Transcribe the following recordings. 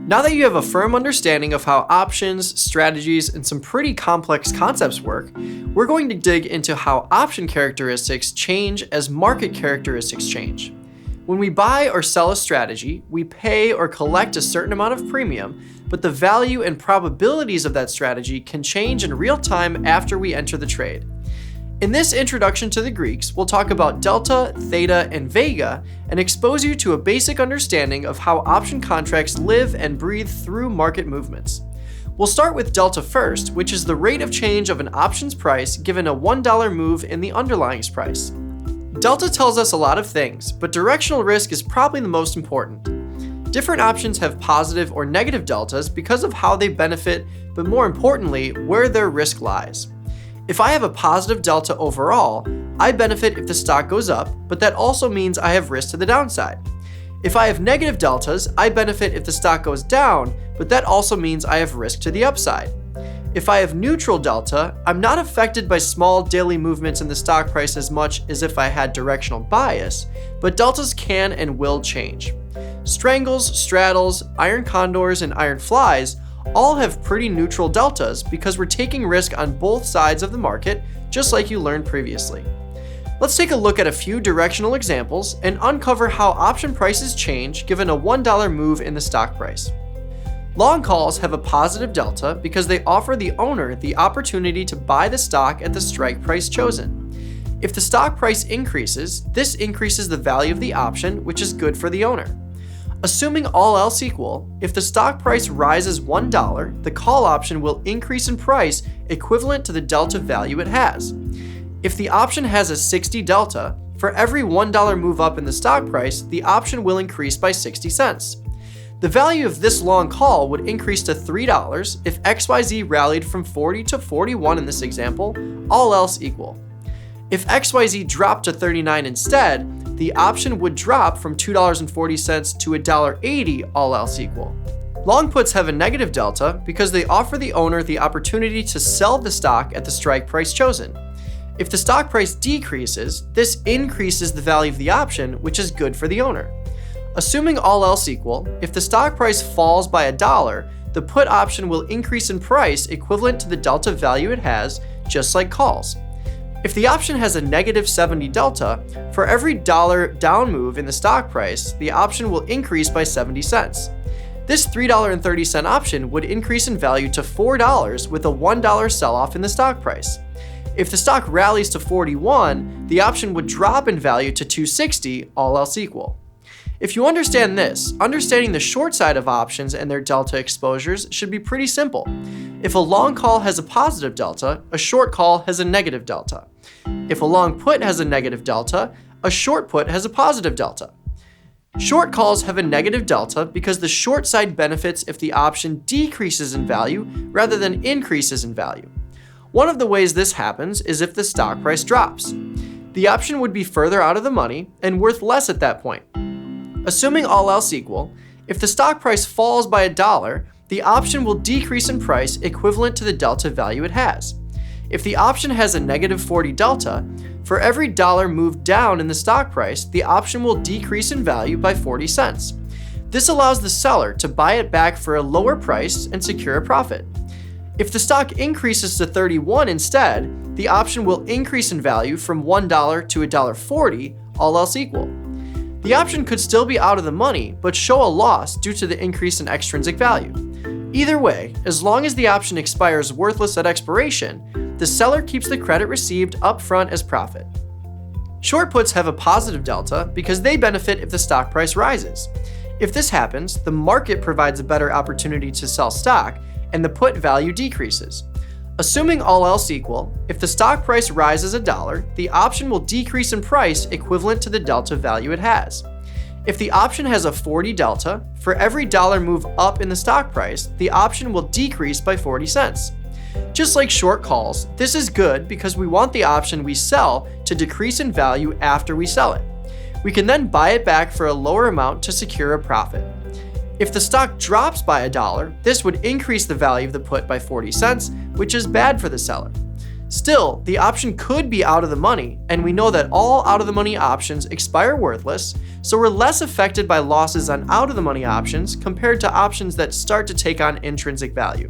Now that you have a firm understanding of how options, strategies, and some pretty complex concepts work, we're going to dig into how option characteristics change as market characteristics change. When we buy or sell a strategy, we pay or collect a certain amount of premium, but the value and probabilities of that strategy can change in real time after we enter the trade. In this introduction to the Greeks, we'll talk about delta, theta, and vega, and expose you to a basic understanding of how option contracts live and breathe through market movements. We'll start with delta first, which is the rate of change of an option's price given a $1 move in the underlying's price. Delta tells us a lot of things, but directional risk is probably the most important. Different options have positive or negative deltas because of how they benefit, but more importantly, where their risk lies. If I have a positive delta overall, I benefit if the stock goes up, but that also means I have risk to the downside. If I have negative deltas, I benefit if the stock goes down, but that also means I have risk to the upside. If I have neutral delta, I'm not affected by small daily movements in the stock price as much as if I had directional bias, but deltas can and will change. Strangles, straddles, iron condors, and iron flies all have pretty neutral deltas because we're taking risk on both sides of the market, just like you learned previously. Let's take a look at a few directional examples and uncover how option prices change given a $1 move in the stock price. Long calls have a positive delta because they offer the owner the opportunity to buy the stock at the strike price chosen. If the stock price increases, this increases the value of the option, which is good for the owner. Assuming all else equal, if the stock price rises $1, the call option will increase in price equivalent to the delta value it has. If the option has a 60 delta, for every $1 move up in the stock price, the option will increase by 60 cents. The value of this long call would increase to $3 if XYZ rallied from 40 to 41 in this example, all else equal. If XYZ dropped to 39 instead, the option would drop from $2.40 to $1.80, all else equal. Long puts have a negative delta because they offer the owner the opportunity to sell the stock at the strike price chosen. If the stock price decreases, this increases the value of the option, which is good for the owner. Assuming all else equal, if the stock price falls by $1, the put option will increase in price equivalent to the delta value it has, just like calls. If the option has a negative 70 delta, for every dollar down move in the stock price, the option will increase by 70 cents. This $3.30 option would increase in value to $4 with a $1 sell-off in the stock price. If the stock rallies to 41, the option would drop in value to $2.60, all else equal. If you understand this, understanding the short side of options and their delta exposures should be pretty simple. If a long call has a positive delta, a short call has a negative delta. If a long put has a negative delta, a short put has a positive delta. Short calls have a negative delta because the short side benefits if the option decreases in value rather than increases in value. One of the ways this happens is if the stock price drops. The option would be further out of the money and worth less at that point. Assuming all else equal, if the stock price falls by $1, the option will decrease in price equivalent to the delta value it has. If the option has a negative 40 delta, for every dollar moved down in the stock price, the option will decrease in value by 40 cents. This allows the seller to buy it back for a lower price and secure a profit. If the stock increases to 31 instead, the option will increase in value from $1 to $1.40, all else equal. The option could still be out of the money, but show a loss due to the increase in extrinsic value. Either way, as long as the option expires worthless at expiration, the seller keeps the credit received up front as profit. Short puts have a positive delta because they benefit if the stock price rises. If this happens, the market provides a better opportunity to sell stock, and the put value decreases. Assuming all else equal, if the stock price rises $1, the option will decrease in price equivalent to the delta value it has. If the option has a 40 delta, for every dollar move up in the stock price, the option will decrease by 40 cents. Just like short calls, this is good because we want the option we sell to decrease in value after we sell it. We can then buy it back for a lower amount to secure a profit. If the stock drops by $1, this would increase the value of the put by 40 cents, which is bad for the seller. Still, the option could be out of the money, and we know that all out of the money options expire worthless, so we're less affected by losses on out of the money options compared to options that start to take on intrinsic value.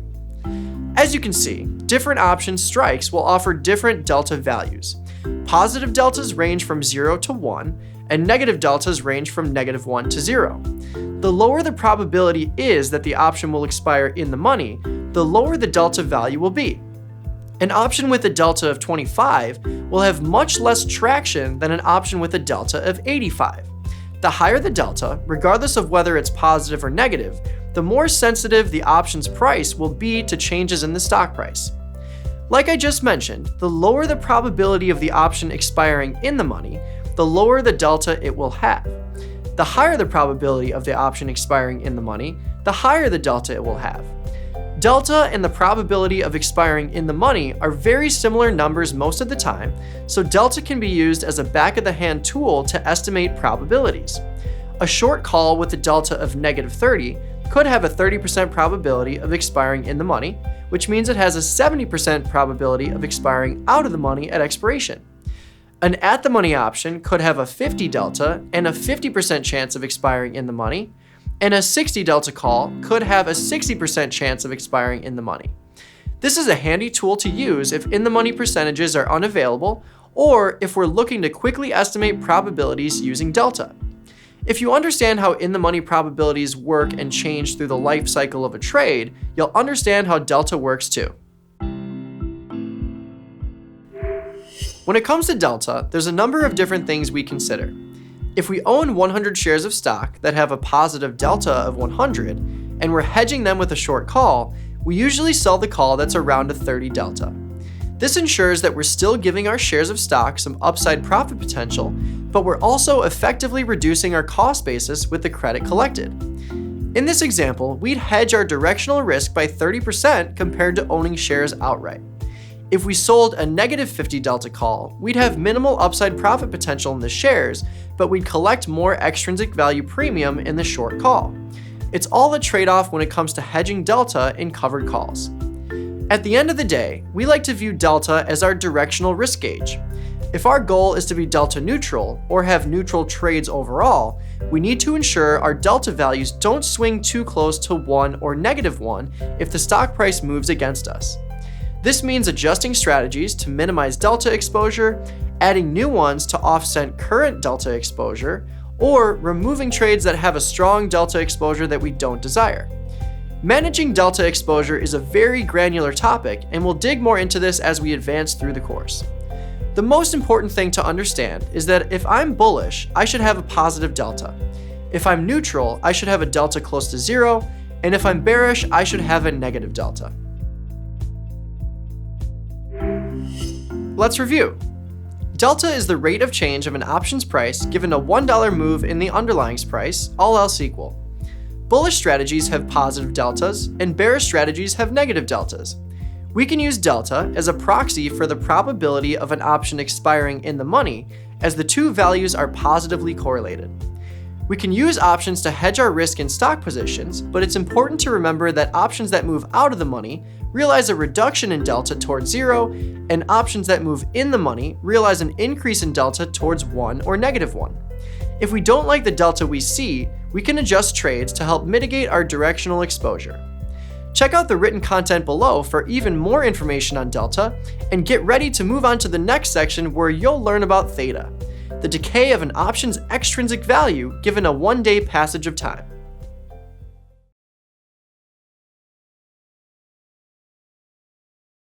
As you can see, different option strikes will offer different delta values. Positive deltas range from 0 to 1, and negative deltas range from -1 to 0. The lower the probability is that the option will expire in the money, the lower the delta value will be. An option with a delta of 25 will have much less traction than an option with a delta of 85. The higher the delta, regardless of whether it's positive or negative, the more sensitive the option's price will be to changes in the stock price. Like I just mentioned, the lower the probability of the option expiring in the money, the lower the delta it will have. The higher the probability of the option expiring in the money, the higher the delta it will have. Delta and the probability of expiring in the money are very similar numbers most of the time, so delta can be used as a back-of-the-hand tool to estimate probabilities. A short call with a delta of -30 could have a 30% probability of expiring in the money, which means it has a 70% probability of expiring out of the money at expiration. An at-the-money option could have a 50 delta and a 50% chance of expiring in the money, and a 60 delta call could have a 60% chance of expiring in the money. This is a handy tool to use if in-the-money percentages are unavailable, or if we're looking to quickly estimate probabilities using delta. If you understand how in-the-money probabilities work and change through the life cycle of a trade, you'll understand how delta works too. When it comes to delta, there's a number of different things we consider. If we own 100 shares of stock that have a positive delta of 100, and we're hedging them with a short call, we usually sell the call that's around a 30 delta. This ensures that we're still giving our shares of stock some upside profit potential, but we're also effectively reducing our cost basis with the credit collected. In this example, we'd hedge our directional risk by 30% compared to owning shares outright. If we sold a -50 delta call, we'd have minimal upside profit potential in the shares, but we'd collect more extrinsic value premium in the short call. It's all a trade-off when it comes to hedging delta in covered calls. At the end of the day, we like to view delta as our directional risk gauge. If our goal is to be delta neutral, or have neutral trades overall, we need to ensure our delta values don't swing too close to 1 or -1 if the stock price moves against us. This means adjusting strategies to minimize delta exposure, adding new ones to offset current delta exposure, or removing trades that have a strong delta exposure that we don't desire. Managing delta exposure is a very granular topic, and we'll dig more into this as we advance through the course. The most important thing to understand is that if I'm bullish, I should have a positive delta. If I'm neutral, I should have a delta close to 0, and if I'm bearish, I should have a negative delta. Let's review. Delta is the rate of change of an option's price given a $1 move in the underlying price, all else equal. Bullish strategies have positive deltas, and bearish strategies have negative deltas. We can use delta as a proxy for the probability of an option expiring in the money, as the two values are positively correlated. We can use options to hedge our risk in stock positions, but it's important to remember that options that move out of the money realize a reduction in delta towards 0, and options that move in the money realize an increase in delta towards 1 or -1. If we don't like the delta we see, we can adjust trades to help mitigate our directional exposure. Check out the written content below for even more information on delta, and get ready to move on to the next section where you'll learn about theta, the decay of an option's extrinsic value given a one-day passage of time.